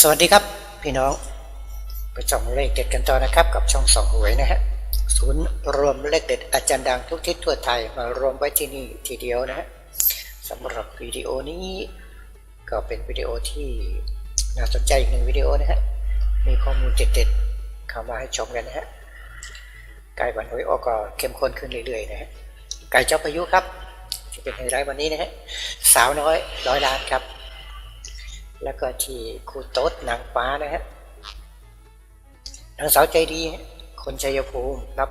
สวัสดีครับพี่น้องไปส่องเลขเด็ดกันต่อนะครับกับช่องส่องหวยนะฮะศูนย์รวมเลขเด็ดอาจารย์ดังทุกทิศทั่วไทยมารวมไว้ที่นี่ทีเดียวนะฮะสำหรับวิดีโอนี้ก็เป็นวิดีโอที่น่าสนใจอีกหนึ่งวิดีโอนะฮะมีข้อมูลเด็ดๆเข้ามาให้ชมกันนะฮะใกล้วันหวยออกก็เข้มข้นขึ้นเรื่อยๆนะฮะไก่เจ้าพายุครับที่เป็นไฮไลท์วันนี้นะฮะสาวน้อย100 ล้านครับแล้วก็ที่ครูโต๊ดนางฟ้านะฮะนางสาวใจดีคนชัยภูมิรับ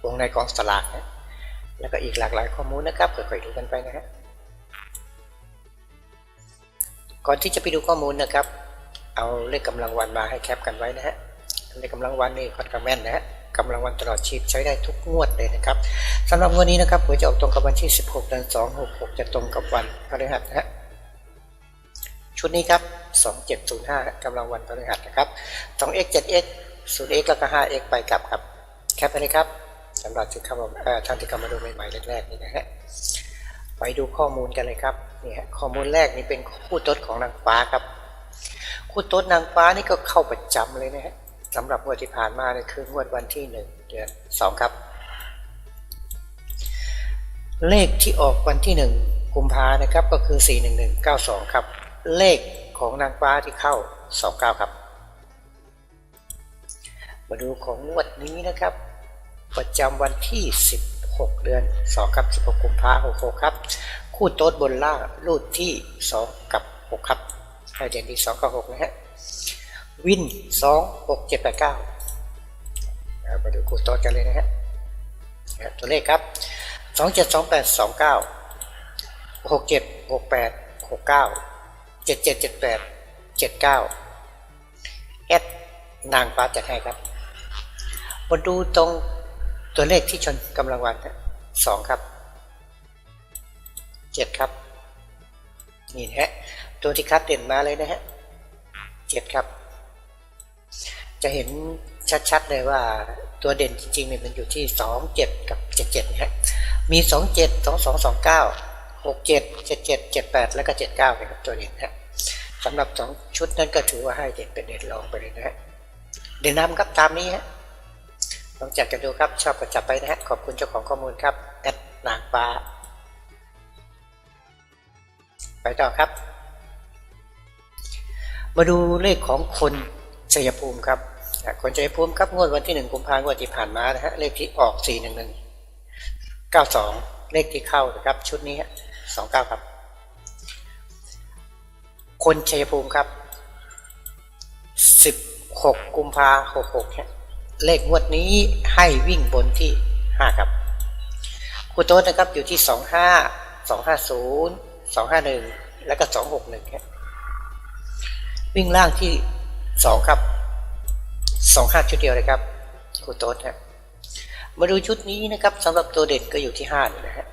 วงในกองสลากนะแล้วก็อีกหลากหลายข้อมูลนะครับค่อยๆดูกันไปนะฮะก่อนที่จะไปดูข้อมูลนะครับเอาเลขกำลังวันมาให้แคปกันไว้นะฮะเลขกำลังวันนี่ค่อนข้างแม่นนะฮะกำลังวันตลอดชีพใช้ได้ทุกงวดเลยนะครับสำหรับงวดนี้นะครับหวยจะออกตรงกับวันที่16 เดือน 2 66จะตรงกับวันพฤหัสนะฮะชุดนี้ครับ2705กำลังวันพฤหัสนะครับ 2x 7x 0x แล้วก็ 5x ไปกลับครับแคปไปเลยครับสำหรับที่เข้ามาท่านที่เข้ามาดูใหม่ๆแรกๆนี่นะฮะไปดูข้อมูลกันเลยครับนี่ฮะข้อมูลแรกนี่เป็นคู่โต๊ดของนางฟ้าครับคู่โต๊ดนางฟ้านี่ก็เข้าประจำเลยนะฮะสำหรับงวดที่ผ่านมาเนี่ยคืองวดวันที่1 เดือน 2ครับเลขที่ออกวันที่1 กุมภานะครับก็คือ41192ครับเลขของนางฟ้าที่เข้า29ครับมาดูของงวดนี้นะครับประจำวันที่16 เดือน 2ครับ16 กุมภาพันธ์66ครับคู่โต๊ดบนล่างรูดที่2กับ6ครับให้เด่นที่2กับ6นะฮะวิน2 6 7 8 9มาดูคู่โต๊ดกันเลยนะฮะตัวเลขครับ27 28 29 67 68 69 77 78 79แอดนางฟ้าจัดให้ครับมาดูตรงตัวเลขที่ชนกำลังวัน2ครับ7ครับนี่นะฮะตัวที่คัดเด่นมาเลยนะฮะ7ครับจะเห็นชัดๆเลยว่าตัวเด่นจริงๆเนี่ยมันอยู่ที่27กับ77นะฮะมี27 22 29 67 77 78แล้วก็79นะครับตัวเด่นนะสำหรับ2ชุดนั้นก็ถือว่าให้เด่นเป็นเด่นรองไปเลยนะฮะเด่นนำครับตามนี้ฮะลองจัดกันดูครับชอบก็จับไปนะฮะขอบคุณเจ้าของข้อมูลครับแอดนางฟ้าไปต่อครับมาดูเลขของคนชัยภูมิครับคนชัยภูมิครับงวดวันที่1 กุมภาพันธ์งวดที่ผ่านมานะฮะเลขที่ออก41192เลขที่เข้านะครับชุดนี้29ครับคนชัยภูมิครับ16 กุมภาพันธ์66เลขงวดนี้ให้วิ่งบนที่5ครับคู่โต๊ดนะครับอยู่ที่25 250 251แล้วก็261ครับวิ่งล่างที่2ครับ25ชุดเดียวเลยครับคู่โต๊ดฮะมาดูชุดนี้นะครับสำหรับตัวเด่นก็อยู่ที่5นี่นะฮะ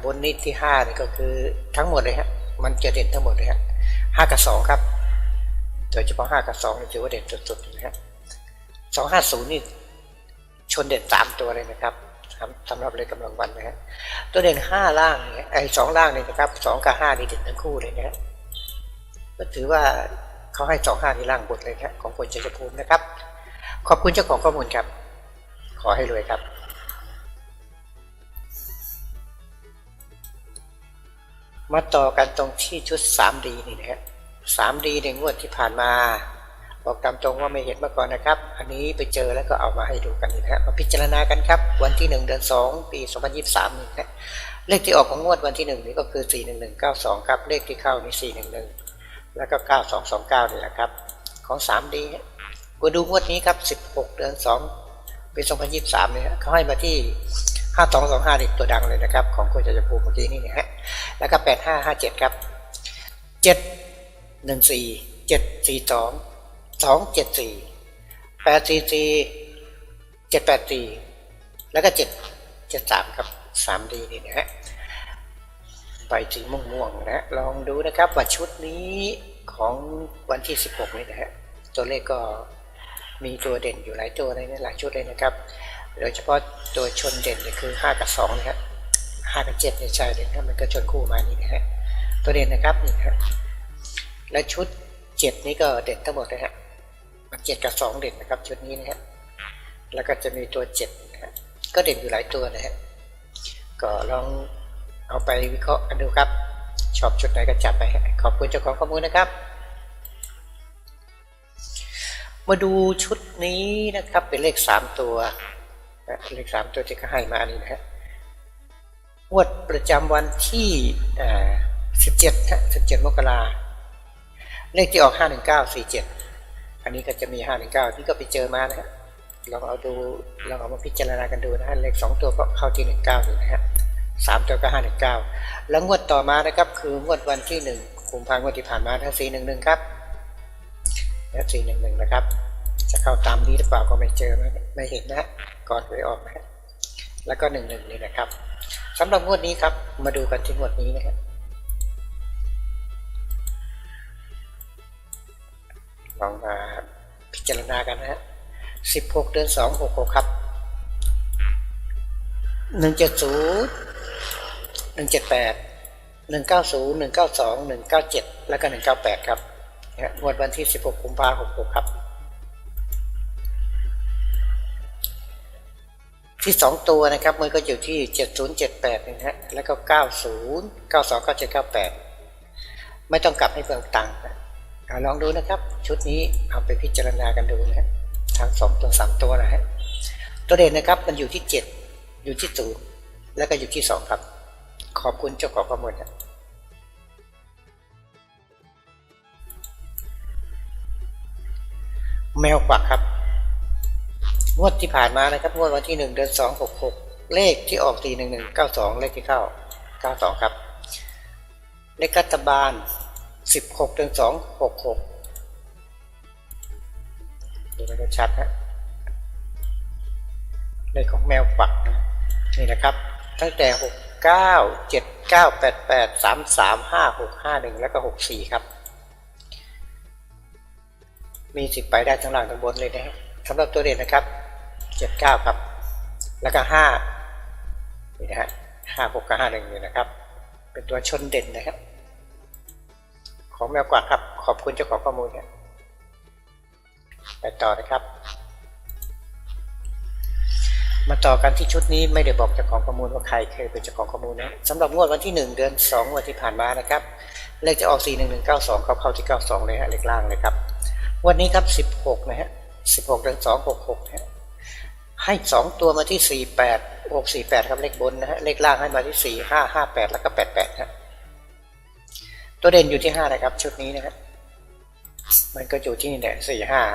บนนี้ที่5นี่ก็คือทั้งหมดเลยฮะมันจะเด่นทั้งหมดเลยฮะ5กับ2ครับโดยเฉพาะ5กับ2นี่ถือว่าเด่นสุดๆนะฮะ250นี่ชนเด่น3ตัวเลยนะครับสำหรับเลขกำลังวันนะฮะตัวเด่น5ล่างเนี่ยไอ้2ล่างนี่นะครับ2กับ5นี่เด่นทั้งคู่เลยนะฮะก็ถือว่าเขาให้25นี่ล่างบนเลยนะของคนชัยภูมินะครับขอบคุณเจ้าของข้อมูลครับขอให้รวยครับมาต่อกันตรงที่ชุด 3D นี่นะฮะ 3D ในงวดที่ผ่านมาบอกตามตรงว่าไม่เห็นมาก่อนนะครับอันนี้ไปเจอแล้วก็เอามาให้ดูกันนะฮะมาพิจารณากันครับวันที่1 เดือน 2 ปี 2023นี่นะเลขที่ออกของงวดวันที่1นี่ก็คือ41192ครับเลขที่เข้านี่411แล้วก็9229นี่แหละครับของ 3D มาดูงวดนี้ครับ16 เดือน 2 ปี 2023เนี่ยเขาให้มาที่5225นี่ตัวดังเลยนะครับของคนชัยภูมิเมื่อกี้นี่นะฮะแล้วก็8557ครับ714 742 274 844 784แล้วก็773ครับ 3D นี่นะฮะไปสีม่วงๆนะลองดูนะครับว่าชุดนี้ของวันที่16นี่นะฮะตัวเลขก็มีตัวเด่นอยู่หลายตัวเลยนะหลายชุดเลยนะครับโดยเฉพาะตัวชนเด่นเนี่ยคือ5กับ2นะฮะ5กับ7เนี่ยใช่เลยครับมันก็ชนคู่มานี่นะฮะตัวเด่นนะครับนี่ครับและชุด 7นี้ก็เด่นทั้งหมดนะฮะ7กับ2เด่นนะครับชุดนี้นะฮะแล้วก็จะมีตัว7นะฮะก็เด่นอยู่หลายตัวนะฮะก็ลองเอาไปวิเคราะห์กันดูครับชอบชุดไหนก็จัดไปขอบคุณเจ้าของข้อมูลนะครับมาดูชุดนี้นะครับเป็นเลข3ตัวเลข3ตัวที่เขาให้มานี่นะฮะงวดประจำวันที่17 17 มกราเลขที่ออก51947อันนี้ก็จะมี519ที่ก็ไปเจอมานะฮะลองเอามาพิจารณากันดูนะฮะเลข2ตัวก็เข้าที่19อยู่นะฮะ3ตัวก็519แล้วงวดต่อมานะครับคืองวดวันที่1กุมภาพันธ์ที่ผ่านมาถ้า411ครับและ411นะครับจะเข้าตามนี้หรือเปล่าก็ไม่เจอไม่เห็นนะก่อนหวยออกนะฮะแล้วก็11นี่นะครับสำหรับงวดนี้ครับมาดูกันที่งวดนี้นะครับลองมาพิจารณากันนะฮะ16 เดือน 2 66ครับ170 178 190 192 197แล้วก็198ครับงวดวันที่16 กุมภาพันธ์ 66ครับที่2ตัวนะครับมันก็อยู่ที่7078นะฮะแล้วก็90 92 97 98ไม่ต้องกลับให้เปลืองตังค์นะลองดูนะครับชุดนี้เอาไปพิจารณากันดูนะฮะทั้ง2ตัว3ตัวนะฮะตัวเด่นนะครับมันอยู่ที่7อยู่ที่0แล้วก็อยู่ที่2ครับขอบคุณเจ้าของข้อมูลนะแมวกวักครับงวดที่ผ่านมานะครับงวดวันที่1 เดือน 2 66เลขที่ออก41192เลขที่เข้า92ครับเลขรัฐบาล16 เดือน 2 66ดูกันชัดฮะเลขของแมวกวักนี่นะครับตั้งแต่69 79 88 33 56 51แล้วก็64ครับมีสิทธิ์ไปได้ทั้งล่างทั้งบนเลยนะฮะสำหรับตัวเด่นนะครับ79ครับแล้วก็5นี่นะฮะ56กับ51นี่นะครับเป็นตัวชนเด่นนะครับของแมวกวักครับขอบคุณเจ้าของข้อมูลนะไปต่อนะครับมาต่อกันที่ชุดนี้ไม่ได้บอกเจ้าของข้อมูลว่าใครเคยเป็นเจ้าของข้อมูลนะสำหรับงวดวันที่1 เดือน 2วันที่ผ่านมานะครับเลขจะออก41192เข้าที่92เลยฮะเลขล่างเลยครับวันนี้ครับ16นะฮะ16 เดือน 2 66นะฮะให้2ตัวมาที่48 648ครับเลขบนนะฮะเลขล่างให้มาที่45 58แล้วก็88ฮะตัวเด่นอยู่ที่5นะครับชุดนี้นะครับมันก็อยู่ที่นี่แหละ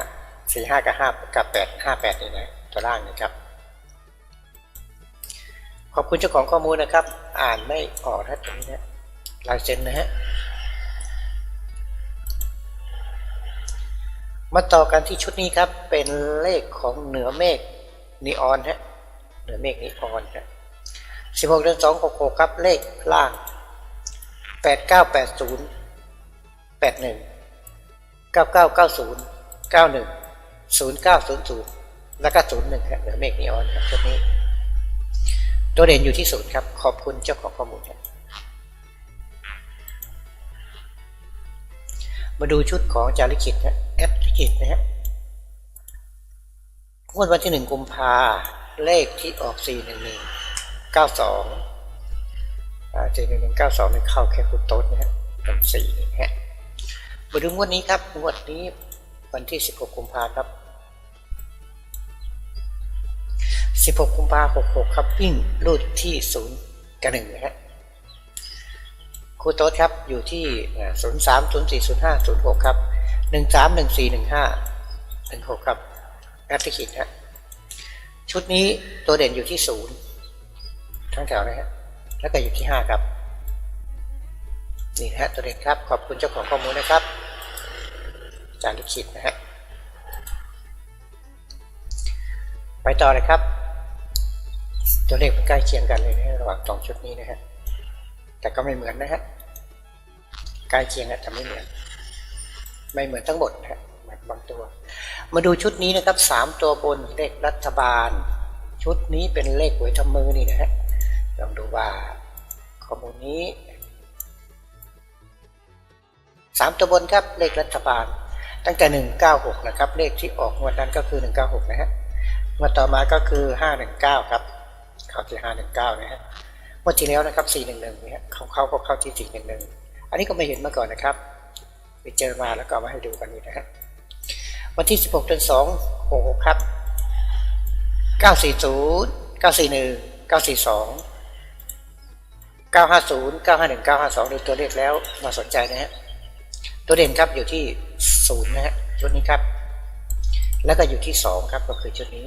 45กับ5กับ8 58นี่นะตัวล่างนะครับขอบคุณเจ้าของข้อมูลนะครับอ่านไม่ออกนะตรงนี้นะลายเซ็นนะฮะมาต่อกันที่ชุดนี้ครับเป็นเลขของเหนือเมฆนีออนฮะเหนือเมฆนีออนฮะ16 เดือน 2 66ครับเลขล่าง8980 81 9990 91 0900แล้วก็01ครับเหนือเมฆนีออนครับชุดนี้ตัวเด่นอยู่ที่0ครับขอบคุณเจ้าของข้อมูลครับมาดูชุดของจาริกิตนะแอดลิกิตนะฮะงวดวันที่1 กุมภาเลขที่ออก41192 41192นี่เข้าแค่คุณโต๊ดนะฮะเป็น4นะฮะมาดูงวดนี้ครับงวดนี้วันที่16 กุมภาครับ16 กุมภาพันธ์ 66ครับวิ่งรูดที่0กับ1นะฮะครูโต๊ดครับอยู่ที่03 04 05 06ครับ13 14 15 16ครับแอตติคิดฮะชุดนี้ตัวเด่นอยู่ที่0ทั้งแถวนะฮะแล้วก็อยู่ที่5ครับนี่นะฮะตัวเด่นครับขอบคุณเจ้าของข้อมูลนะครับจาริกิตนะฮะไปต่อเลยครับตัวเลขใกล้เคียงกันเลยนะระหว่าง2ชุดนี้นะฮะแต่ก็ไม่เหมือนนะฮะใกล้เคียงแต่ไม่เหมือนทั้งหมดนะฮะบางตัวมาดูชุดนี้นะครับ3ตัวบนเลขรัฐบาลชุดนี้เป็นเลขหวยทำมือนี่นะฮะลองดูว่าข้อมูลนี้ 3ตัวบนครับเลขรัฐบาลตั้งแต่196นะครับเลขที่ออกงวดนั้นก็คือ196นะฮะงวดต่อมาก็คือ519ครับเข้าที่519นะฮะงวดที่แล้วนะครับ411เนี่ยเขาก็เข้าที่411อันนี้ก็ไม่เห็นมาก่อนนะครับไปเจอมาแล้วก็มาให้ดูกันนี่นะฮะวันที่16เดือน2 66ครับ940 941 942 950 951 952ดูตัวเลขแล้วมาสนใจนะฮะตัวเด่นครับอยู่ที่0นะฮะชุดนี้ครับแล้วก็อยู่ที่2ครับก็คือชุดนี้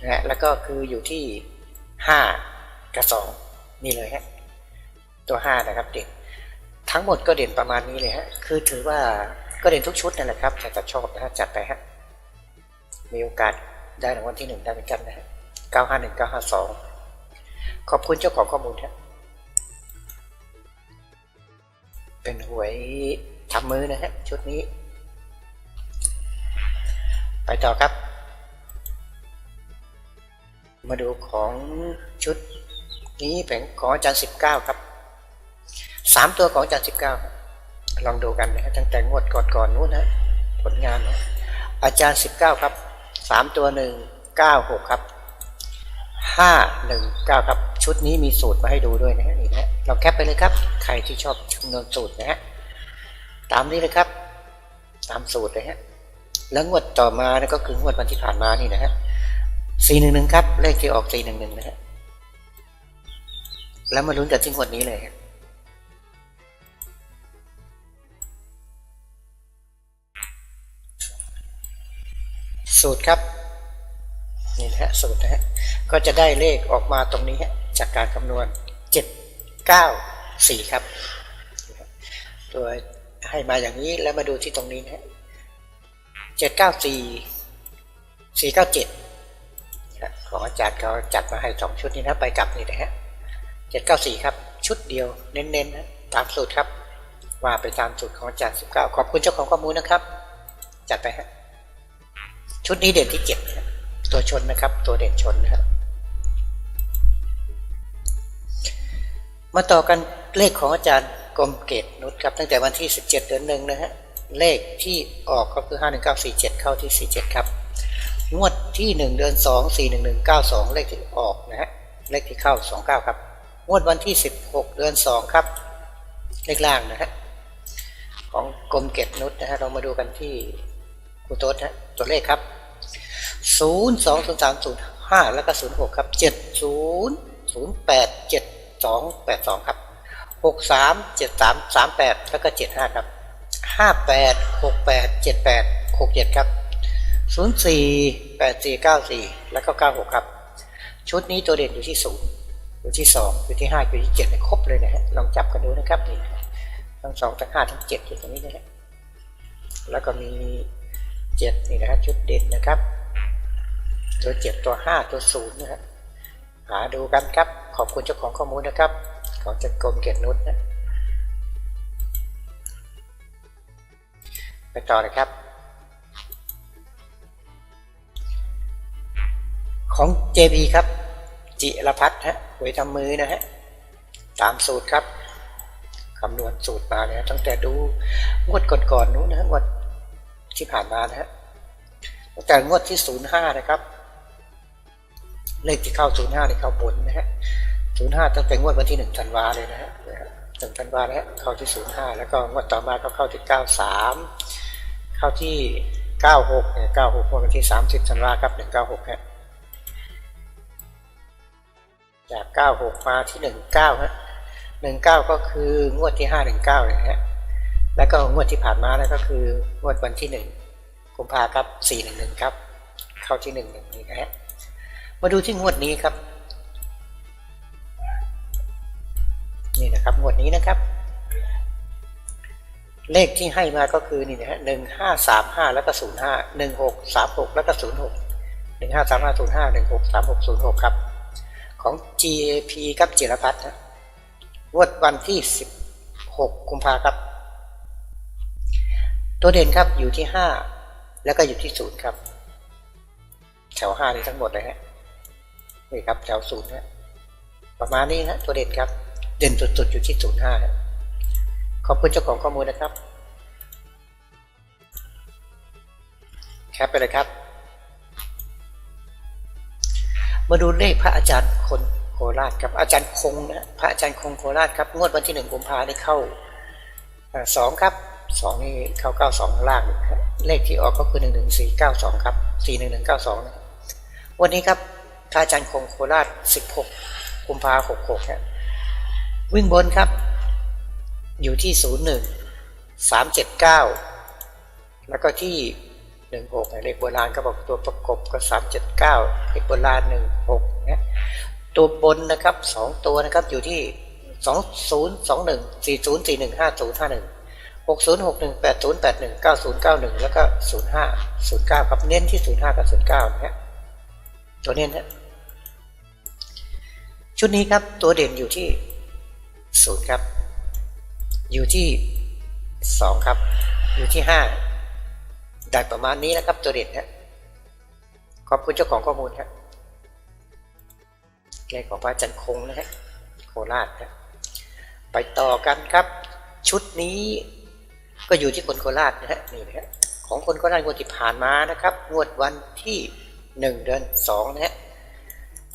นะฮะแล้วก็คืออยู่ที่5กับ2นี่เลยฮะตัว5นะครับเด่นทั้งหมดก็เด่นประมาณนี้เลยฮะคือถือว่าก็เด่นทุกชุดนั่นแหละครับถ้าจะชอบนะฮะจัดไปฮะมีโอกาสได้รางวัลที่1ได้เหมือนกันนะฮะ951 952ขอบคุณเจ้าของข้อมูลครับเป็นหวยทำมือนะฮะชุดนี้ไปต่อครับมาดูของชุดนี้เป็นของอาจารย์19ครับ3ตัวของอาจารย์19ลองดูกันนะฮะตั้งแต่งวดก่อนนู้นนะผลงานนะอาจารย์19ครับ3ตัว196ครับ519ครับชุดนี้มีสูตรมาให้ดูด้วยนะฮะนี่นะเราแคปไปเลยครับใครที่ชอบคำนวณสูตรนะฮะตามนี้เลยครับตามสูตรเลยฮะแล้วงวดต่อมาก็คืองวดวันที่ผ่านมานี่นะฮะ411ครับเลขที่ออก411นะฮะแล้วมาลุ้นกันที่งวดนี้เลยสูตรครับนี่นะฮะสูตรนะฮะก็จะได้เลขออกมาตรงนี้ฮะจากการคำนวณ794ครับตัวให้มาอย่างนี้แล้วมาดูที่ตรงนี้นะฮะ794 497ของอาจารย์เขาจัดมาให้2ชุดนี้นะไปกลับนี่นะฮะ794ครับชุดเดียวเน้นๆนะตามสูตรครับว่าไปตามสูตรของอาจารย์19ขอบคุณเจ้าของข้อมูลนะครับจัดไปฮะชุดนี้เด่นที่7นะตัวชนนะครับตัวเด่นชนนะครับมาต่อกันเลขของอาจารย์กรมเกตนุชครับตั้งแต่วันที่17เดือน1นะฮะเลขที่ออกก็คือ51947เข้าที่47ครับงวดที่1เดือน2 41192เลขที่ออกนะฮะเลขที่เข้า29ครับงวดวันที่16เดือน2ครับเลขล่างนะฮะของกรมเกตนุชนะฮะเรามาดูกันที่ครูโต๊ดนะตัวเลขครับ020305แล้วก็06ครับ70087282ครับ637338แล้วก็75ครับ58687867ครับ048494แล้วก็96ครับชุดนี้ตัวเด่นอยู่ที่0อยู่ที่2อยู่ที่5อยู่ที่7ครบเลยนะฮะลองจับกันดูนะครับนี่ทั้ง2ทั้ง5ทั้ง7อยู่ตรงนี้นะฮะแล้วก็มี7นี่นะฮะชุดเด่นนะครับตัว7ตัว5ตัว0นะฮะหาดูกันครับขอบคุณเจ้าของข้อมูลนะครับของจักรกรมเกตนุชนะไปต่อเลยครับของ JB ครับจิรพัฒน์ฮะหวยทำมือนะฮะตามสูตรครับคำนวณสูตรมาเนี่ยตั้งแต่ดูงวดก่อนๆนู้นนะงวดที่ผ่านมานะฮะตั้งแต่งวดที่05นะครับเลขที่เข้า05นี่เข้าบนนะฮะ05ตั้งแต่งวดวันที่1ธันวาเลยนะฮะ1ธันวานะฮะเข้าที่05แล้วก็งวดต่อมาก็เข้าที่93เข้าที่96เนี่ย96วันที่30ธันวาครับ196ฮะจาก96มาที่19ฮะ19ก็คืองวดที่519เลยฮะแล้วก็งวดที่ผ่านมาแล้วก็คืองวดวันที่1กุมภาพันธ์ครับ411ครับเข้าที่11นี่นะฮะมาดูที่งวดนี้ครับนี่นะครับงวดนี้นะครับเลขที่ให้มาก็คือนี่นะฮะ1535แล้วก็05 1636แล้วก็06 153505 163606ครับของ GAP ครับจิรพัฒน์นะงวดวันที่16กุมภาพันธ์ครับตัวเด่นครับอยู่ที่5แล้วก็อยู่ที่0ครับแถว5นี่ทั้งหมดเลยฮะนี่ครับแถว0นะประมาณนี้นะตัวเด่นครับเด่นสุดๆอยู่ที่05นะขอบคุณเจ้าของข้อมูลนะครับ แคปไปเลยครับมาดูเลขพระอาจารย์คนโคราชครับอาจารย์คงนะพระอาจารย์คงโคราชครับงวดวันที่1 กุมภาพันธ์ได้เข้า2ครับ2นี่เข้า92ล่างเลขที่ออกก็คือ11492ครับ41192นะวันนี้ครับพระอาจารย์คงโคราช16 กุมภาพันธ์66ครับวิ่งบนครับอยู่ที่01 379แล้วก็ที่16เลขโบราณก็บอกตัวประกบก็379เลขโบราณ16นะตัวบนนะครับ2ตัวนะครับอยู่ที่2021 4041 5051 6061 8081 9091แล้วก็0509ครับเน้นที่05กับ09นะฮะตัวเน้นนะชุดนี้ครับตัวเด่นอยู่ที่0ครับอยู่ที่2ครับอยู่ที่5ได้ประมาณนี้นะครับตัวเด่นนะขอบคุณเจ้าของข้อมูลครับเลขของพระอาจารย์คงนะฮะโคราชนะไปต่อกันครับชุดนี้ก็อยู่ที่คนโคราชนะฮะนี่นะฮะของคนโคราชงวดที่ผ่านมานะครับงวดวันที่1 เดือน 2นะฮะ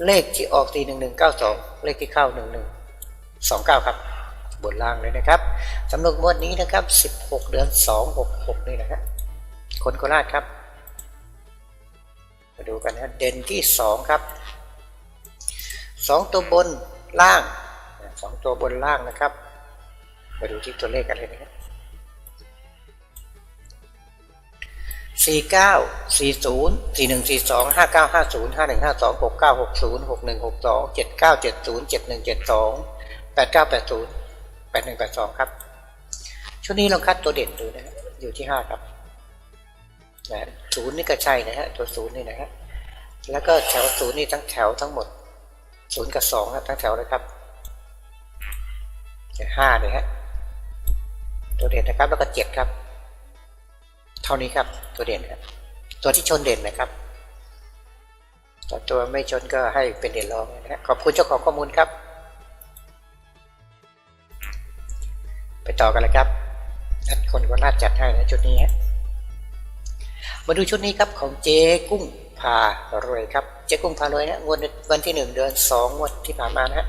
เลขที่ออก41192เลขที่เข้า1129ครับบนล่างเลยนะครับสำหรับงวดนี้นะครับ16 เดือน 266นี่นะฮะคนโคราชครับมาดูกันนะเด่นที่2ครับ2ตัวบนล่าง2ตัวบนล่างนะครับมาดูที่ตัวเลขกันเลยนะครับ49 40 4142 5950 5152 6960 6162 7970 7172 8980 8182ครับชุดนี้ลองคัดตัวเด่นดูนะฮะอยู่ที่5ครับนะ0นี่ก็ใช่นะฮะตัว0นี่นะฮะแล้วก็แถว0นี่ทั้งแถวทั้งหมด0กับ2ครับทั้งแถวเลยครับ5เลยฮะตัวเด่นนะครับแล้วก็7ครับเท่านี้ครับตัวเด่นครับตัวที่ชนเด่นนะครับตัวไม่ชนก็ให้เป็นเด่นรองนะฮะขอบคุณเจ้าของข้อมูลครับไปต่อกันเลยครับคนก็น่าจัดให้นะชุดนี้ฮะมาดูชุดนี้ครับของเจ๊กุ้งพารวยครับเจ๊กุ้งพารวยนะงวดวันที่1 เดือน 2งวดที่ผ่านมานะฮะ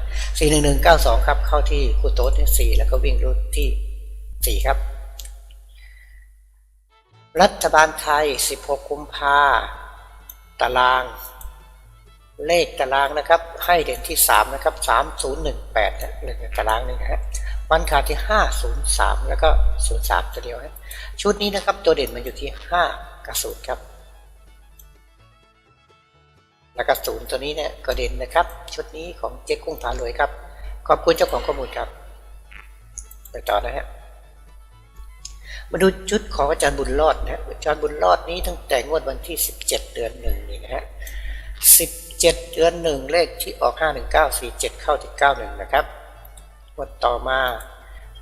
41192ครับเข้าที่คูโต๊ด4แล้วก็วิ่งรูดที่4ครับรัฐบาลไทย16 กุมภาตารางเลขตารางนะครับให้เด่นที่3นะครับ3018นะเลขตารางนี่นะฮะวันขาดที่503แล้วก็03ตัวเดียวนะชุดนี้นะครับตัวเด่นมันอยู่ที่5กับ0ครับแล้วก็0ตัวนี้เนี่ยก็เด่นนะครับชุดนี้ของเจ๊กุ้งพารวยครับขอบคุณเจ้าของข้อมูลครับไปต่อนะฮะมาดูชุดของอาจารย์บุญรอดนะอาจารย์บุญรอดนี้ตั้งแต่งวดวันที่17 เดือน 1นี่นะฮะ17 เดือน 1เลขที่ออก51947เข้าที่91นะครับงวดต่อมา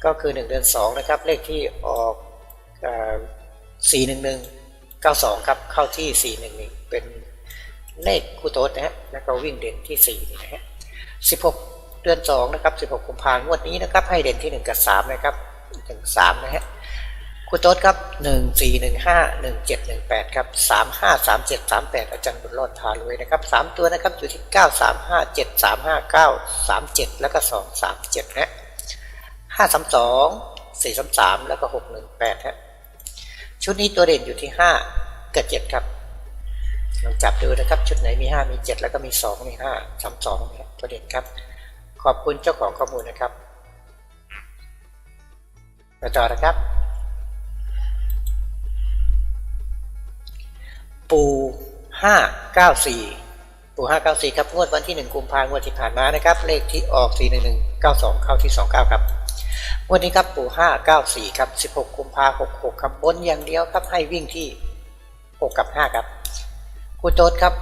ก็คือ1 เดือน 2นะครับเลขที่ออก41192ครับเข้าที่411เป็นเลขคู่โต๊ดนะฮะแล้วก็วิ่งเด่นที่4นี่นะฮะ16 เดือน 2นะครับ16 กุมภาพันธ์งวดนี้นะครับให้เด่นที่1กับ3นะครับ1 3นะฮะคู่โต๊ดครับ1415 1718ครับ35 37 38อาจารย์บุญรอดพารวยนะครับ3ตัวนะครับอยู่ที่935 7359 37แล้วก็237นะ532 433แล้วก็618ฮะชุดนี้ตัวเด่นอยู่ที่5กับ7ครับลองจับดูนะครับชุดไหนมี5มี7แล้วก็มี2มี5 32นะตัวเด่นครับขอบคุณเจ้าของข้อมูลนะครับต่อนะครับปู่594ปู่594ครับงวดวันที่1 กุมภาพันธ์งวดที่ผ่านมานะครับเลขที่ออก41192เข้าที่29ครับงวดนี้ครับปู่594ครับ16 กุมภาพันธ์66ครับบนอย่างเดียวครับให้วิ่งที่6กับ5ครับคู่โต๊ดครับ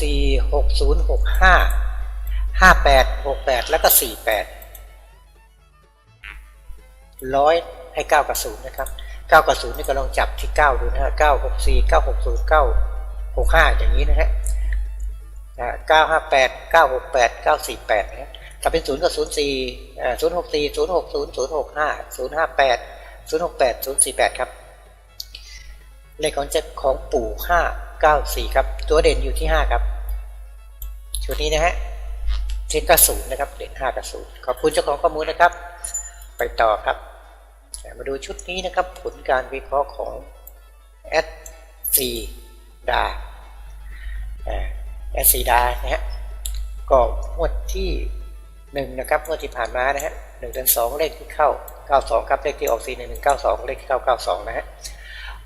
64 60 65 58 68แล้วก็48 100ให้9กับ0นะครับ9กับ0นี่ก็ลองจับที่9ดูนะฮะ964 960 965อย่างนี้นะฮะ958 968 948นะฮะถ้าเป็น0กับ04 064 060 065 058 068 048ครับ เลขของปู่594ครับตัวเด่นอยู่ที่5ครับชุดนี้นะฮะเด่นกับ0นะครับเด่น5กับ0ขอบคุณเจ้าของข้อมูลนะครับไปต่อครับมาดูชุดนี้นะครับผลการวิเคราะห์ของแอดซีดาแอดซีดานะฮะก็งวดที่1นะครับงวดที่ผ่านมานะฮะ1 เดือน 2เลขที่เข้า92ครับเลขที่ออก4192เลขที่เข้า92นะฮะ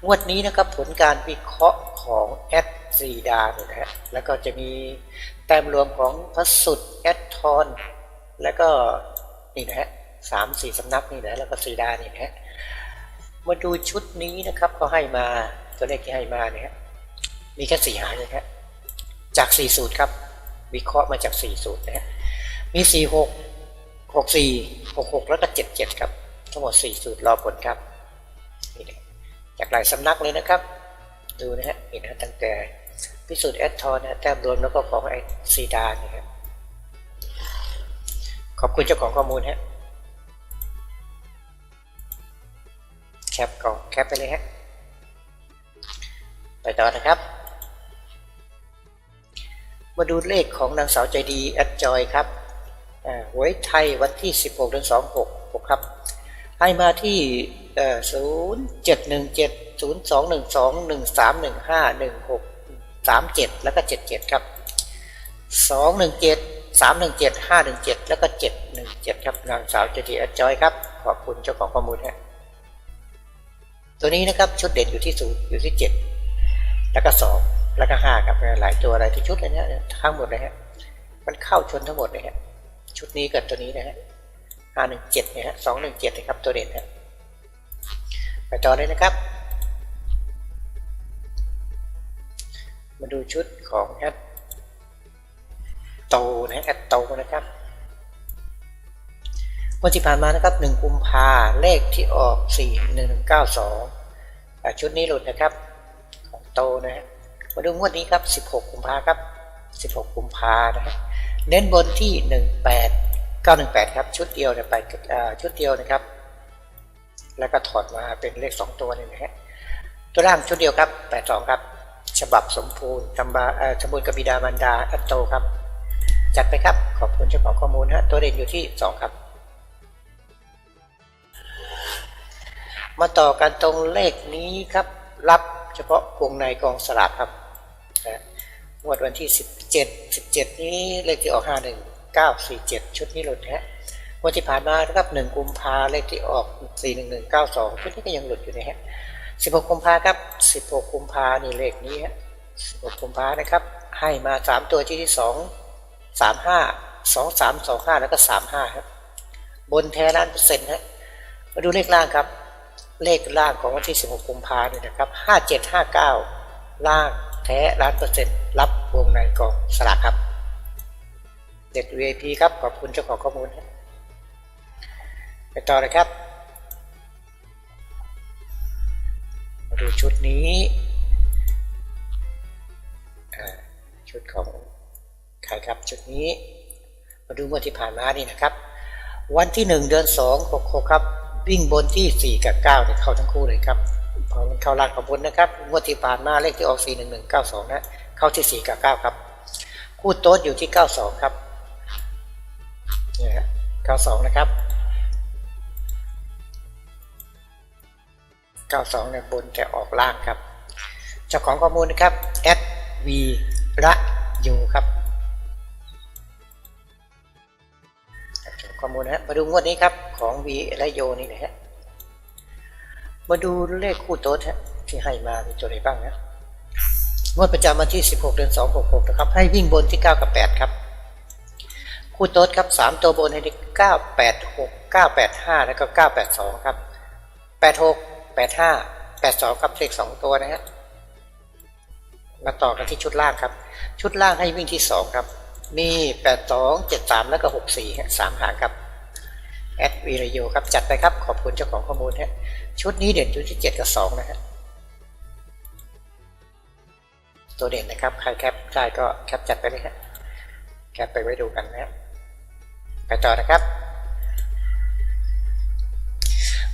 งวดนี้นะครับผลการวิเคราะห์ของแอดซีดาเนี่ยนะฮะแล้วก็จะมีแต้มรวมของพระสุดแอดทอนแล้วก็นี่นะฮะ3-4 สำนักนี่นะแล้วก็ซีดานี่นะฮะมาดูชุดนี้นะครับก็ให้มาตัวเลขที่ให้มาเนี่ยมีแค่4 หางเลยครับจาก4 สูตรครับวิเคราะห์มาจาก4 สูตรนะฮะมี46 64 66แล้วก็77ครับทั้งหมด4 สูตรรอผลครับนี่นะจากหลายสำนักเลยนะครับดูนะฮะนี่นะตั้งแต่พิสูจน์แอดทอนนะแต้มรวมแล้วก็ของไอซีดานี่ครับขอบคุณเจ้าของข้อมูลฮะแคปก่อนแคปไปเลยฮะไปต่อนะครับมาดูเลขของนางสาวใจดีแอดจอยครับหวยไทยวันที่16 เดือน 2 66ครับให้มาที่0717 0212 1315 1637แล้วก็77ครับ217 317 517แล้วก็717ครับนางสาวใจดีแอดจอยครับขอบคุณเจ้าของข้อมูลฮะตัวนี้นะครับชุดเด่นอยู่ที่0อยู่ที่7แล้วก็2แล้วก็5ครับหลายตัวอะไรที่ชุดเลยเนี่ยทั้งหมดเลยฮะมันเข้าชนทั้งหมดเลยฮะชุดนี้กับตัวนี้นะฮะ517เนี่ยฮะ217นะครับตัวเด่นฮะไปต่อเลยนะครับมาดูชุดของแอดโตนะแอดโตนะครับวันที่ผ่านมานะครับ1 กุมภาเลขที่ออก41192ชุดนี้หลุดนะครับของโตนะฮะมาดูงวดนี้ครับ16 กุมภาครับ16 กุมภานะฮะเน้นบนที่18918ครับชุดเดียวเนี่ยไปชุดเดียวนะครับแล้วก็ถอดมาเป็นเลข2 ตัวนี่นะฮะตัวล่างชุดเดียวครับ82ครับฉบับสมบูรณ์สมบูรณ์กับบิดามารดาแอดโตครับจัดไปครับขอบคุณเจ้าของข้อมูลฮะตัวเด่นอยู่ที่2ครับมาต่อกันตรงเลขนี้ครับรับเฉพาะวงในกองสลากครับงวดวันที่17นี้เลขที่ออก51947ชุดนี้หลุดฮะงวดที่ผ่านมานะครับ1 กุมภาเลขที่ออก41192ชุดนี้ก็ยังหลุดอยู่นะฮะ16 กุมภาครับ16 กุมภานี่เลขนี้ฮะ16 กุมภานะครับให้มา3 ตัวที่2 35 23 25แล้วก็35ครับบนแท้100%ฮะมาดูเลขล่างครับเลขล่างของวันที่16 กุมภาพันธ์นะครับ5759ล่างแท้100%รับวงในกองสลากครับเด็ด VIP ครับขอบคุณเจ้าของข้อมูลไปต่อเลยครับมาดูชุดนี้ชุดของใครครับชุดนี้มาดูงวดที่ผ่านมานี่นะครับวันที่1 เดือน 2 66ครับวิ่งบนที่4 กับ 9เนี่ยเข้าทั้งคู่เลยครับพอมันเข้าล่างกับบนนะครับงวดที่ผ่านมาเลขที่ออก41192นะเข้าที่4 กับ 9ครับคู่โต๊ดอยู่ที่92ครับนี่ฮะ92นะครับ92เนี่ยบนแต่ออกล่างครับเจ้าของข้อมูลนะครับแอดวีระยูครับข้อมูลนะมาดูงวดนี้ครับของวีระโยนี่นะฮะมาดูเลขคู่โต๊ดที่ให้มามีตัวไหนบ้างนะงวดประจำวันที่16 เดือน 2 66นะครับให้วิ่งบนที่9 กับ 8ครับคู่โต๊ดครับ3 ตัวบนให้ได้986 985แล้วก็982ครับ86 85 82ครับเลข2 ตัวนะฮะมาต่อกันที่ชุดล่างครับชุดล่างให้วิ่งที่2ครับมี82 73แล้วก็64ฮะ3 หางครับแอดวีระโยครับจัดไปครับขอบคุณเจ้าของข้อมูลฮะชุดนี้เด่นอยู่ที่7 กับ 2นะฮะตัวเด่นนะครับใครแคปได้ก็แคปจัดไปเลยฮะแคปไปไว้ดูกันนะไปต่อนะครับ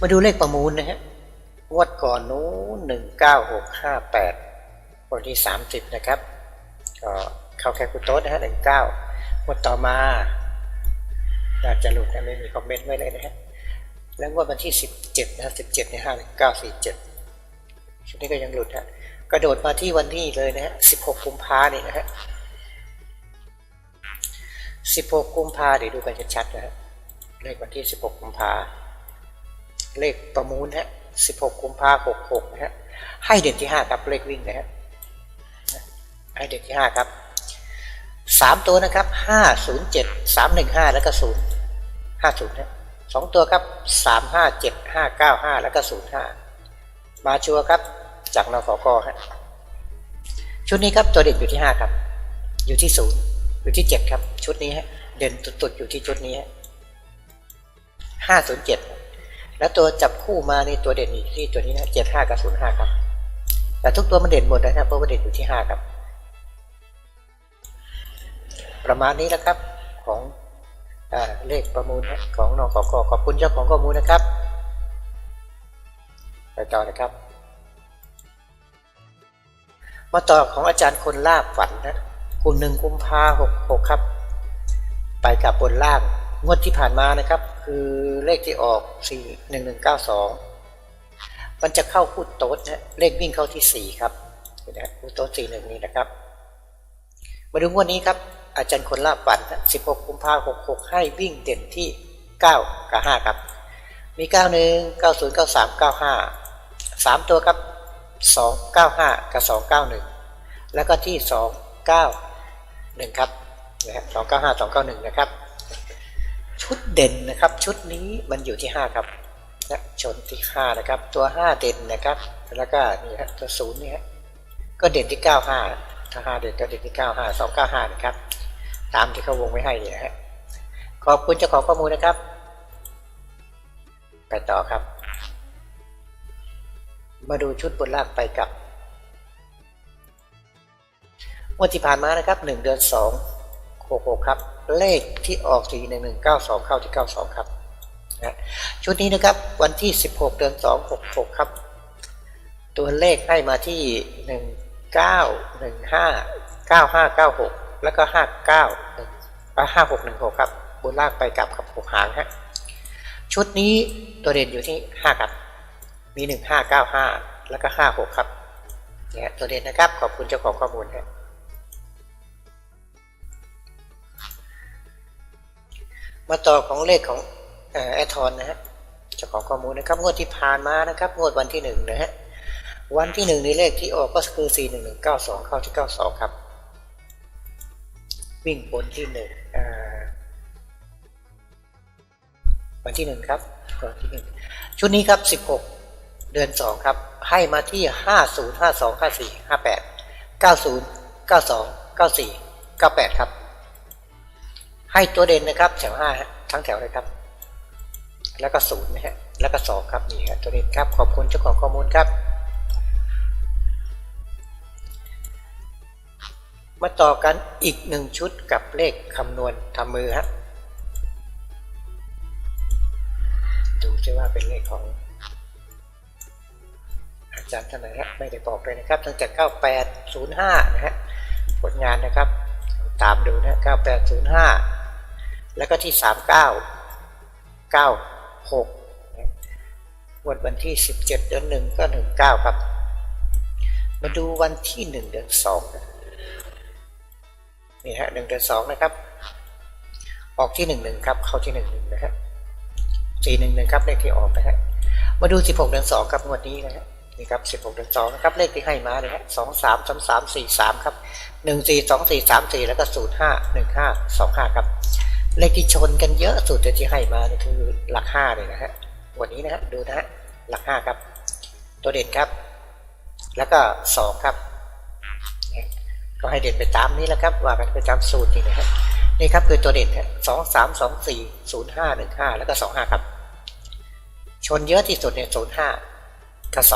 มาดูเลขประมูลนะฮะ งวดก่อนนู้น19658วันที่30นะครับก็เข้าแค่คุณโต๊ดนะฮะ19งวดต่อมาน่าจะหลุดนะไม่มีคอมเมนต์ไว้เลยนะฮะแล้วงวดวันที่17นะ17ใน51947ชุดนี้ก็ยังหลุดฮะกระโดดมาที่วันที่เลยนะฮะ16กุมภาพันธ์นี่นะฮะ16กุมภาพันธ์เดี๋ยวดูกันชัดๆนะฮะเลขวันที่16กุมภาพันธ์เลขประมูลฮะ16กุมภาพันธ์66นะฮะให้เด่นที่5ครับเลขวิ่งนะฮะให้เด่นที่5ครับ3ตัวนะครับ507 315แล้วก็050นะ2ตัวครับ357 595แล้วก็05มาชัวร์ครับจากนขกฮะชุดนี้ครับตัวเด่นอยู่ที่5ครับอยู่ที่0อยู่ที่7ครับชุดนี้ฮะเด่นตุดๆอยู่ที่ชุดนี้ฮะ507แล้วตัวจับคู่มาในตัวเด่นอยู่ที่ตัวนี้นะ75กับ05ครับแต่ทุกตัวมันเด่นหมดนะครับเพราะว่าเด่นอยู่ที่5ครับประมาณนี้นะครับของเลขประมูลของนขกขอบคุณเจ้าของข้อมูลนะครับไปต่อนะครับมาต่อของอาจารย์คนลาบฝันนะคุณ1กุมภาพันธ์66ครับไปกับบนล่างงวดที่ผ่านมานะครับคือเลขที่ออก41192มันจะเข้าคู่โต๊ดนะเลขวิ่งเข้าที่4ครับนะคู่โต๊ด41นี้นะครับมาดูงวดนี้ครับอาจารย์คนลาบฝัน16กุมภาพันธ์66ให้วิ่งเด่นที่9กับ5ครับมี91 90 93 95 3ตัวครับ295กับ291แล้วก็ที่291ครับนะฮะ295 291นะครับชุดเด่นนะครับชุดนี้มันอยู่ที่5ครับนะชนที่5นะครับตัว5เด่นนะครับแล้วก็นี่ฮะตัว0นี่ฮะก็เด่นที่95ถ้า5เด่นก็เด่นที่95 295นะครับตามที่เขาวงไว้ให้เนี่ยฮะขอบคุณเจ้าของข้อมูลนะครับไปต่อครับมาดูชุดบนล่างไปกับวันที่ผ่านมานะครับ1เดือน2 66ครับเลขที่ออก41192เข้าที่92ครับนะชุดนี้นะครับวันที่16เดือน2 66ครับตัวเลขให้มาที่1915 9596แล้วก็5616ครับบนล่างไปกับ6หางฮะชุดนี้ตัวเด่นอยู่ที่5ครับมี1595แล้วก็56ครับเนี่ยตัวเด่นนะครับขอบคุณเจ้าของข้อมูลครับมาต่อของเลขของแอทอนนะฮะเจ้าของข้อมูลนะครับงวดที่ผ่านมานะครับงวดวันที่1นะฮะวันที่1ในเลขที่ออกก็คือ41192เข้าที่92ครับวิ่งบนที่1วันที่1ครับวันที่1ชุดนี้ครับ16เดือน2ครับให้มาที่50 52 54 58 90 92 94 98ครับให้ตัวเด่นนะครับแถว5ทั้งแถวเลยครับแล้วก็0นะฮะแล้วก็2ครับนี่ครับตัวเด่นครับขอบคุณเจ้าของข้อมูลครับมาต่อกันอีก1ชุดกับเลขคำนวณทำมือฮะดูซิว่าเป็นเลขของอาจารย์ท่านไหนฮะไม่ได้บอกเลยนะครับตั้งแต่9805นะฮะผลงานนะครับตามดูนะ9805แล้วก็ที่3996วันที่17เดือน1ก็19ครับมาดูวันที่1เดือน2นี่ฮะ1เดือน2นะครับออกที่11ครับเข้าที่11นะฮะ411ครับเลขที่ออกนะฮะมาดู16เดือน2ครับงวดนี้นะฮะนี่ครับ16เดือน2นะครับเลขที่ให้มาเลยฮะ23 33 43ครับ14 24 34แล้วก็05 15 25ครับเลขที่ชนกันเยอะสุดที่ให้มานี่คือหลัก5เลยนะฮะวันนี้นะฮะดูนะฮะหลัก5ครับตัวเด่นครับแล้วก็2ครับก็ให้เด่นไปตามนี้แล้วครับว่ากันไปตามสูตรนี่นะฮะนี่ครับคือตัวเด่นฮะ2 3 2 4 0 5 1 5แล้วก็25ครับชนเยอะที่สุดเนี่ย05กับ25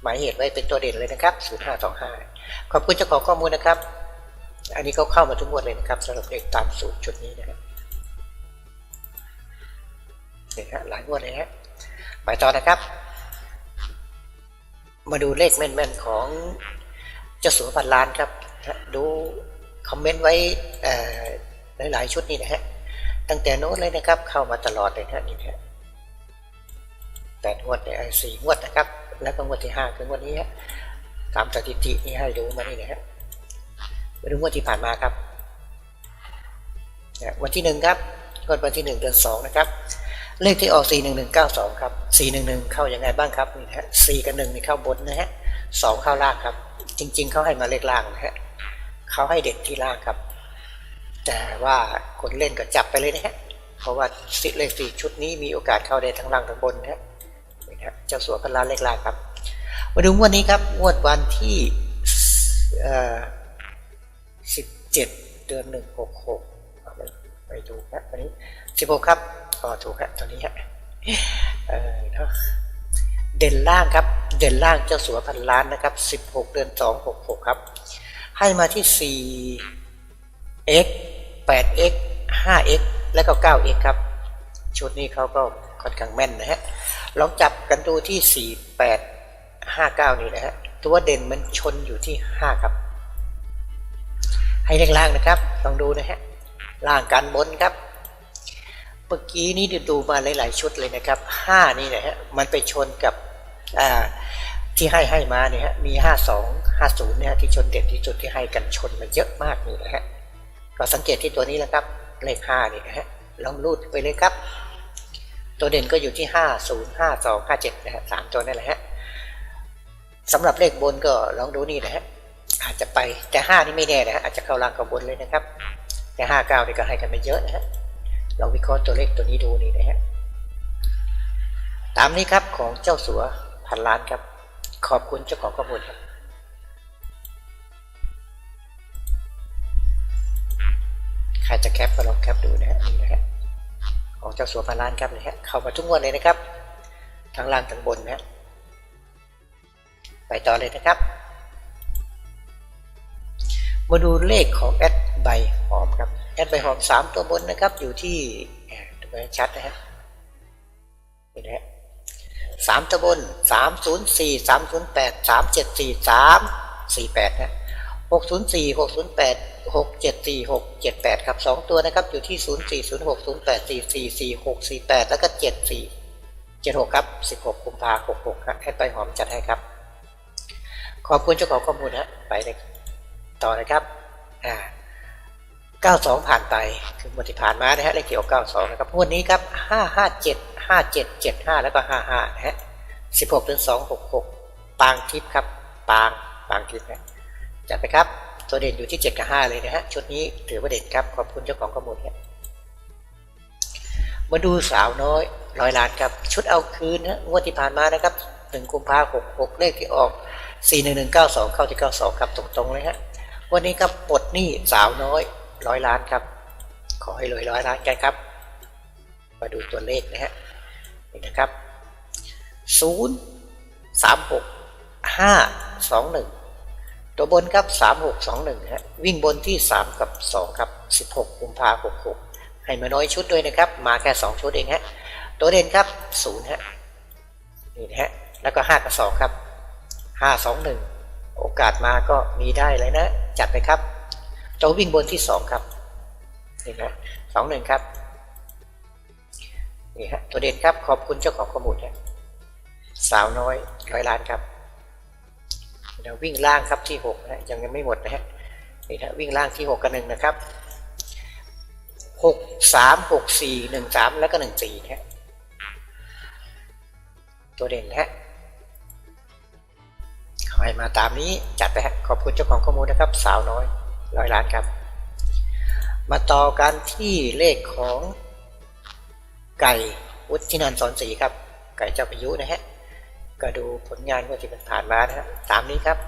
หมายเหตุไว้เป็นตัวเด่นเลยนะครับ0525ขอบคุณเจ้าของข้อมูลนะครับอันนี้เขาเข้ามาทุกงวดเลยนะครับสำหรับเลขตามสูตรชุดนี้นะครับเนี่ยฮะหลายงวดเลยฮะ ไปต่อนะครับมาดูเลขแม่นๆของเจ้าสัวพันล้านครับดูคอมเมนต์ไว้หลายๆชุดนี่นะฮะตั้งแต่โน้นเลยนะครับเข้ามาตลอดเลยนะนี่นะ8 งวด4 งวดนะครับแล้วก็งวดที่5คืองวดนี้ฮะตามสถิตินี่ให้ดูมานี่นะฮะมาดูงวดที่ผ่านมาครับวันที่1ครับงวดวันที่1 เดือน 2นะครับเลขที่ออก41192ครับ411เข้ายังไงบ้างครับนี่นะฮะ4กับ1นี่เข้าบนนะฮะ2เข้าล่างครับจริงๆเขาให้มาเลขล่างนะฮะเขาให้เด่นที่ล่างครับแต่ว่าคนเล่นก็จับไปเลยนะฮะเพราะว่าเลข4ชุดนี้มีโอกาสเข้าได้ทั้งล่างทั้งบนนะฮะเจ้าสัวพันล้านเลขล่างครับมาดูงวดนี้ครับงวดวันที่17 เดือน 1 66ไปดูนะวันนี้16ครับถูกครับตอนนี้ฮะเด่นล่างครับเด่นล่างเจ้าสัวพันล้านนะครับ16 เดือน 2 66ครับให้มาที่ 4x 8x 5x และก็ 9x ครับชุดนี้เขาก็ค่อนข้างแม่นนะฮะลองจับกันดูที่ 4 8 5 9นี่นะฮะตัวเด่นมันชนอยู่ที่5ครับให้เลขล่างนะครับลองดูนะฮะล่างกันบนครับเมื่อกี้นี้ดูมาหลายๆชุดเลยนะครับ5นี่นะฮะมันไปชนกับที่ให้มาเนี่ยฮะมี52 50เนี่ยที่ชนเด่นที่สุดที่ให้กันชนมาเยอะมากนี่นะฮะก็สังเกตที่ตัวนี้แล้วครับเลข5นี่นะฮะลองรูดไปเลยครับตัวเด่นก็อยู่ที่50 52 57นะฮะ3ตัวนั่นแหละฮะสำหรับเลขบนก็ลองดูนี่นะฮะอาจจะไปแต่5นี่ไม่แน่นะฮะอาจจะเข้าล่างกับบนเลยนะครับแต่5 9นี่ก็ให้กันไปเยอะนะฮะลองวิเคราะห์ตัวเลขตัวนี้ดูนี่นะฮะตามนี้ครับของเจ้าสัวพันล้านครับขอบคุณเจ้าของข้อมูลครับใครจะแคปก็ลองแคปดูนะฮะนี่นะฮะของเจ้าสัวพันล้านครับนะฮะเข้ามาทุกงวดเลยนะครับทั้งล่างทั้งบนนะไปต่อเลยนะครับมาดูเลขของแอดใบหอมครับแอดใบหอม3ตัวบนนะครับอยู่ที่ดูชัดนะฮะนี่นะฮะ3ตัวบน304 308 374 348นะ604 608 674 678ครับ2ตัวนะครับอยู่ที่04 06 08 44 46 48แล้วก็74 76ครับ16 กุมภาพันธ์ 66ครับแอดใบหอมจัดให้ครับขอบคุณเจ้าของข้อมูลนะไปเลยต่อนะครับ92ผ่านไปคืองวดที่ผ่านมานะฮะเลขเกี่ยว92นะครับงวดนี้ครับ557 57 75แล้วก็55นะฮะ16 เดือน 2 66ปางทิพย์ครับปางทิพย์นะจัดไปครับตัวเด่นอยู่ที่7กับ5เลยนะฮะชุดนี้ถือว่าเด่นครับขอบคุณเจ้าของข้อมูลครับมาดูสาวน้อย100 ล้านครับชุดเอาคืนนะงวดที่ผ่านมานะครับ1 กุมภาพันธ์ 66เลขที่ออก41192เข้าที่92ครับตรงๆเลยฮะวันนี้ครับปลดหนี้สาวน้อย100 ล้านครับขอให้รวย100 ล้านกันครับมาดูตัวเลขนะฮะนี่นะครับ0 36 5 21ตัวบนครับ3621ฮะวิ่งบนที่3กับ2ครับ16 กุมภาพันธ์ 66ให้มาน้อยชุดด้วยนะครับมาแค่2ชุดเองฮะตัวเด่นครับ0ฮะนี่นะฮะแล้วก็5กับ2ครับ521โอกาสมาก็มีได้เลยนะจัดไปครับตัววิ่งบนที่2ครับนี่นะ21ครับนี่ฮะตัวเด่นครับขอบคุณเจ้าของข้อมูลนะสาวน้อย100 ล้านครับเดี๋ยววิ่งล่างครับที่6นะยังไม่หมดนะฮะนี่ฮะวิ่งล่างที่6กับ1นะครับ6 3 6 4 1 3แล้วก็14นะฮะตัวเด่นนะฮะขอให้มาตามนี้จัดไปฮะขอบคุณเจ้าของข้อมูลนะครับสาวน้อย100 ล้านครับมาต่อกันที่เลขของไก่วุฒินันท์สอนศรีครับไก่เจ้าพายุนะฮะก็ดูผลงานที่ผ่านมานะฮะตามนี้ครับ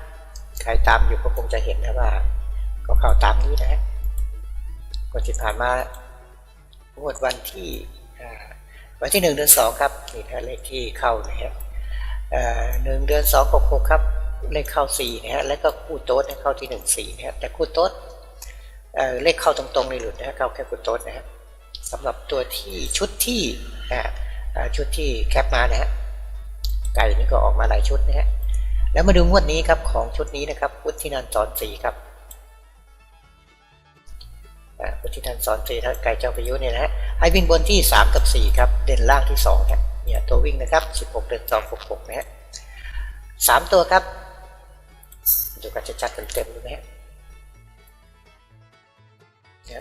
ใครตามอยู่ก็คงจะเห็นนะว่าก็เข้าตามนี้นะฮะก็ที่ผ่านมางวดวันที่1 เดือน 2ครับนี่นะเลขที่เข้านะฮะ1 เดือน 2 66ครับเลขเข้า4นะฮะแล้วก็คู่โต๊ดเข้าที่14นะฮะแต่คู่โต๊ดเลขเข้าตรงๆในหลุดนะฮะเข้าแค่คู่โต๊ดนะฮะสำหรับตัวที่ชุดที่แคปมานะฮะ ไก่นี่ก็ออกมาหลายชุดนะฮะแล้วมาดูงวดนี้ครับของชุดนี้นะครับวุฒินันท์สอนศรีครับวุฒินันท์สอนศรีถ้าไก่เจ้าพายุเนี่ยนะฮะให้วิ่งบนที่3กับ4ครับเด่นล่างที่2ครับเนี่ยตัววิ่งนะครับ16เด่น2 66นะฮะ3ตัวครับดูกันชัดๆเต็มๆดูนะฮะ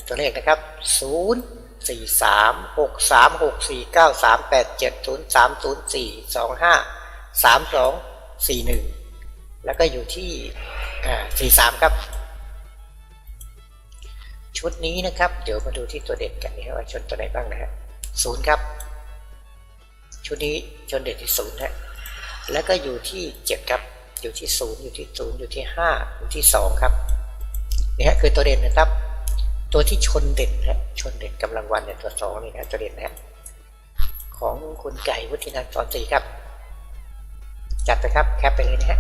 ตัวเลขนะครับ0 4 3 6 3 6 4 9 3 8 7 0 3 0 4 2 5 3 2 4 1แล้วก็อยู่ที่43ครับชุดนี้นะครับเดี๋ยวมาดูที่ตัวเด่นกันนะครับว่าชนตัวไหนบ้างนะฮะ0ครับชุดนี้ชนเด่นที่0ฮะแล้วก็อยู่ที่7ครับอยู่ที่0อยู่ที่0อยู่ที่5อยู่ที่2ครับนี่ฮะคือตัวเด่นนะครับตัวที่ชนเด่นนะชนเด่นกำลังวันเนี่ยตัว2นี่นะตัวเด่นนะของคุณไก่วุฒินันท์สอนศรีครับจัดไปครับแคปไปเลยนะฮะ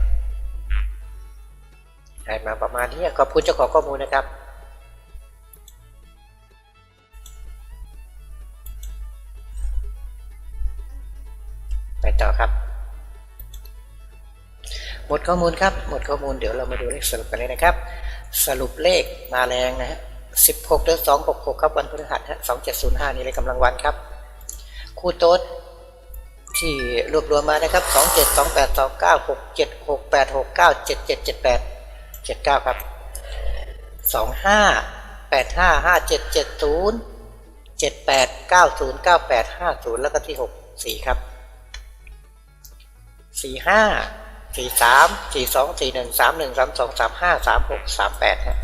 ได้มาประมาณนี้ขอบคุณเจ้าของข้อมูลนะครับไปต่อครับหมดข้อมูลครับหมดข้อมูลเดี๋ยวเรามาดูเลขสรุปกันเลยนะครับสรุปเลขมาแรงนะฮะ16เดือน2 66ครับวันพฤหัสฮะ2705นี่เลยกำลังวันครับคู่โต๊ดที่รวบรวมมานะครับ27 28 29 67 68 69 77 78 79ครับ25 85 57 70 78 90 98 50แล้วก็ที่64ครับ45 43 42 41 31 32 35 36 38ฮะ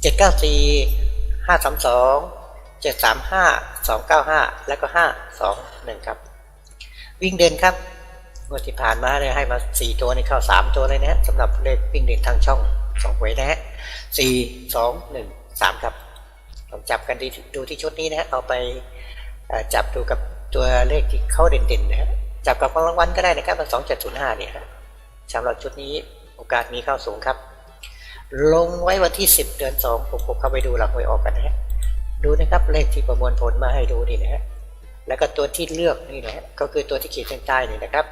794 532 735 295แล้วก็521ครับวิ่งเด่นครับงวดที่ผ่านมาเลยให้มา4ตัวในเข้า3ตัวเลยนะฮะสำหรับเลขวิ่งเด่นทางช่อง2หวยนะฮะ4 2 1 3ครับลองจับกันดูที่ชุดนี้นะฮะเอาไปจับดูกับตัวเลขที่เข้าเด่นๆนะฮะจับกับรางวัลก็ได้นะครับ2705เนี่ยครับสำหรับชุดนี้โอกาสมีเข้าสูงครับลงไว้วันที่10เดือน2 66เข้าไปดูหลังหวยออกกันนะฮะดูนะครับเลขที่ประมวลผลมาให้ดูนี่นะฮะแล้วก็ตัวที่เลือกนี่นะฮะก็คือตัวที่ขีดเส้นใต้นี่นะครับ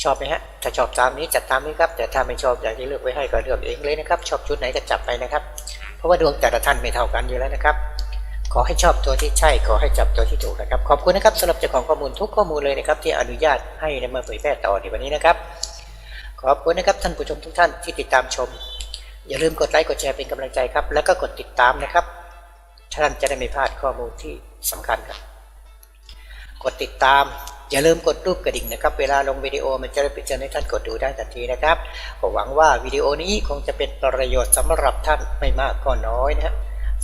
ชอบไหมฮะถ้าชอบตามนี้จัดตามนี้ครับแต่ถ้าไม่ชอบอยากจะเลือกไว้ให้ก็เลือกเองเลยนะครับชอบชุดไหนก็จับไปนะครับเพราะว่าดวงแต่ละท่านไม่เท่ากันอยู่แล้วนะครับขอให้ชอบตัวที่ใช่ขอให้จับตัวที่ถูกนะครับขอบคุณนะครับสำหรับเจ้าของข้อมูลทุกข้อมูลเลยนะครับที่อนุญาตให้นำมาเผยแพร่ต่อในวันนี้นะครับขอบคุณนะครับท่านผู้ชมทุกท่านที่ติดตามชมอย่าลืมกดไลค์กดแชร์เป็นกำลังใจครับแล้วก็กดติดตามนะครับท่านจะได้ไม่พลาดข้อมูลที่สำคัญครับกดติดตามอย่าลืมกดรูปกระดิ่งนะครับเวลาลงวิดีโอมันจะได้ไปเจอให้ท่านกดดูได้ทันทีนะครับผมหวังว่าวิดีโอนี้คงจะเป็นประโยชน์สำหรับท่านไม่มากก็น้อยนะ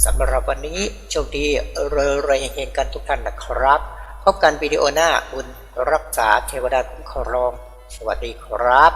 สำหรับวันนี้โชคดีรวยๆเฮงๆกันทุกท่านนะครับพบกันวิดีโอหน้าบุญรักษาเทวดาคุ้มครองสวัสดีครับ